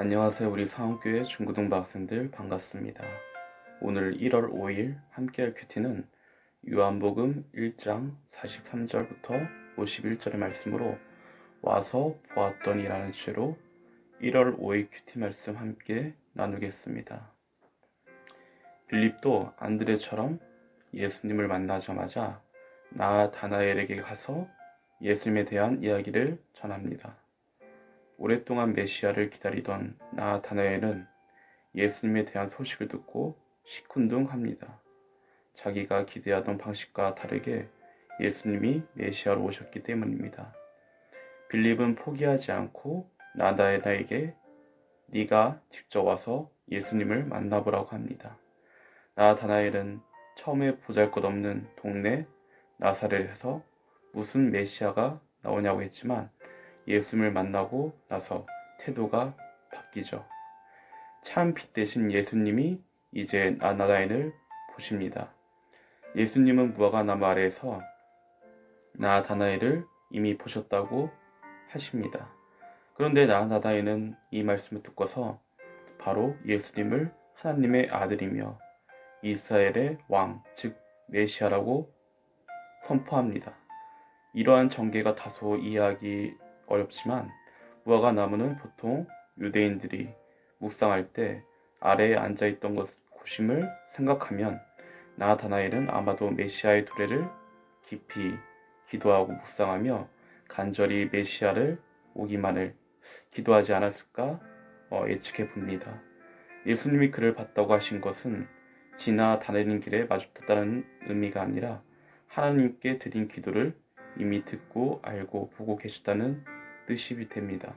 안녕하세요. 우리 상업교회 중고등부 학생들 반갑습니다. 오늘 1월 5일 함께할 큐티는 요한복음 1장 43절부터 51절의 말씀으로 와서 보았더니라는 주제로 1월 5일 큐티 말씀 함께 나누겠습니다. 빌립도 안드레처럼 예수님을 만나자마자 나다나엘에게 가서 예수님에 대한 이야기를 전합니다. 오랫동안 메시아를 기다리던 나다나엘은 예수님에 대한 소식을 듣고 시큰둥합니다. 자기가 기대하던 방식과 다르게 예수님이 메시아로 오셨기 때문입니다. 빌립은 포기하지 않고 나다나엘에게 네가 직접 와서 예수님을 만나보라고 합니다. 나다나엘은 처음에 보잘것없는 동네 나사렛에서 무슨 메시아가 나오냐고 했지만 예수님을 만나고 나서 태도가 바뀌죠. 참 빛 대신 예수님이 이제 나다나엘을 보십니다. 예수님은 무화과나무 아래에서 나다나엘을 이미 보셨다고 하십니다. 그런데 나다나엘은 이 말씀을 듣고서 바로 예수님을 하나님의 아들이며 이스라엘의 왕, 즉 메시아라고 선포합니다. 이러한 전개가 다소 이해하기 어렵지만 무화과나무는 보통 유대인들이 묵상할 때 아래에 앉아있던 곳임을 생각하면 나다나엘은 아마도 메시아의 도래를 깊이 기도하고 묵상하며 간절히 메시아를 오기만을 기도하지 않았을까 예측해 봅니다. 예수님이 그를 봤다고 하신 것은 지나다니는 길에 마주쳤다는 의미가 아니라 하나님께 드린 기도를 이미 듣고 알고 보고 계셨다는 뜻이 됩니다.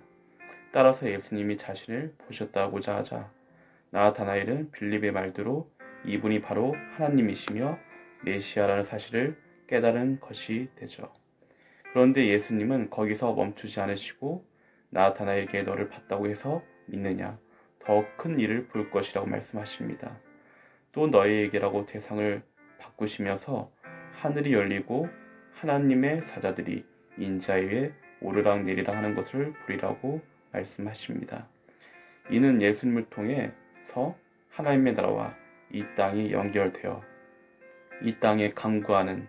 따라서 예수님이 자신을 보셨다고자 하자 나다나엘은 빌립의 말대로 이분이 바로 하나님이시며 메시아라는 사실을 깨달은 것이 되죠. 그런데 예수님은 거기서 멈추지 않으시고 나다나엘에게 너를 봤다고 해서 믿느냐? 더 큰 일을 볼 것이라고 말씀하십니다. 또 너희에게라고 대상을 바꾸시면서 하늘이 열리고 하나님의 사자들이 인자 위에 오르락내리락 하는 것을 보리라고 말씀하십니다. 이는 예수님을 통해서 하나님의 나라와 이 땅이 연결되어 이 땅에 강구하는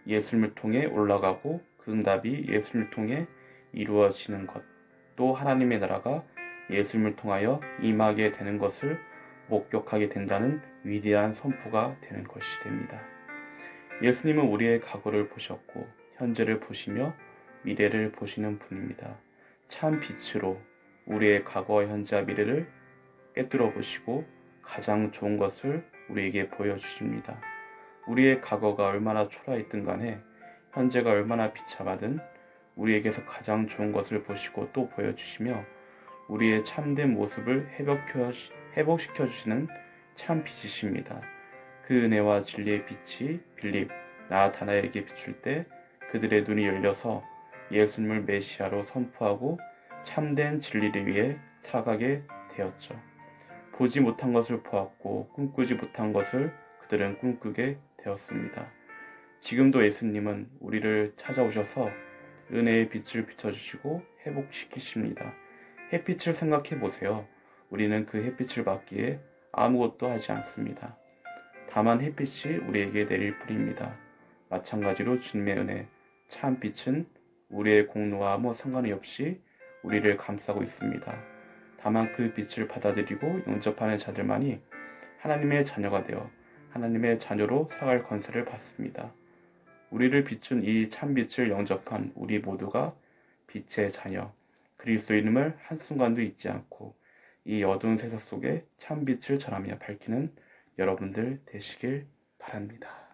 예수님을 통해 올라가고 그 응답이 예수님을 통해 이루어지는 것, 또 하나님의 나라가 예수님을 통하여 임하게 되는 것을 목격하게 된다는 위대한 선포가 되는 것이 됩니다. 예수님은 우리의 과거를 보셨고 현재를 보시며 미래를 보시는 분입니다. 참 빛으로 우리의 과거, 현재와 미래를 꿰뚫어 보시고 가장 좋은 것을 우리에게 보여주십니다. 우리의 과거가 얼마나 초라했든 간에 현재가 얼마나 비참하든 우리에게서 가장 좋은 것을 보시고 또 보여주시며 우리의 참된 모습을 회복시켜 주시는 참 빛이십니다. 그 은혜와 진리의 빛이 빌립, 나다나엘에게 비출 때 그들의 눈이 열려서 예수님을 메시아로 선포하고 참된 진리를 위해 살아가게 되었죠. 보지 못한 것을 보았고 꿈꾸지 못한 것을 그들은 꿈꾸게 되었습니다. 지금도 예수님은 우리를 찾아오셔서 은혜의 빛을 비춰주시고 회복시키십니다. 햇빛을 생각해 보세요. 우리는 그 햇빛을 받기에 아무것도 하지 않습니다. 다만 햇빛이 우리에게 내릴 뿐입니다. 마찬가지로 주님의 은혜, 참 빛은 우리의 공로와 아무 상관이 없이 우리를 감싸고 있습니다. 다만 그 빛을 받아들이고 영접하는 자들만이 하나님의 자녀가 되어 하나님의 자녀로 살아갈 권세를 받습니다. 우리를 비춘 이 참빛을 영접한 우리 모두가 빛의 자녀, 그리스도인임을 한순간도 잊지 않고 이 어두운 세상 속에 참빛을 전하며 밝히는 여러분들 되시길 바랍니다.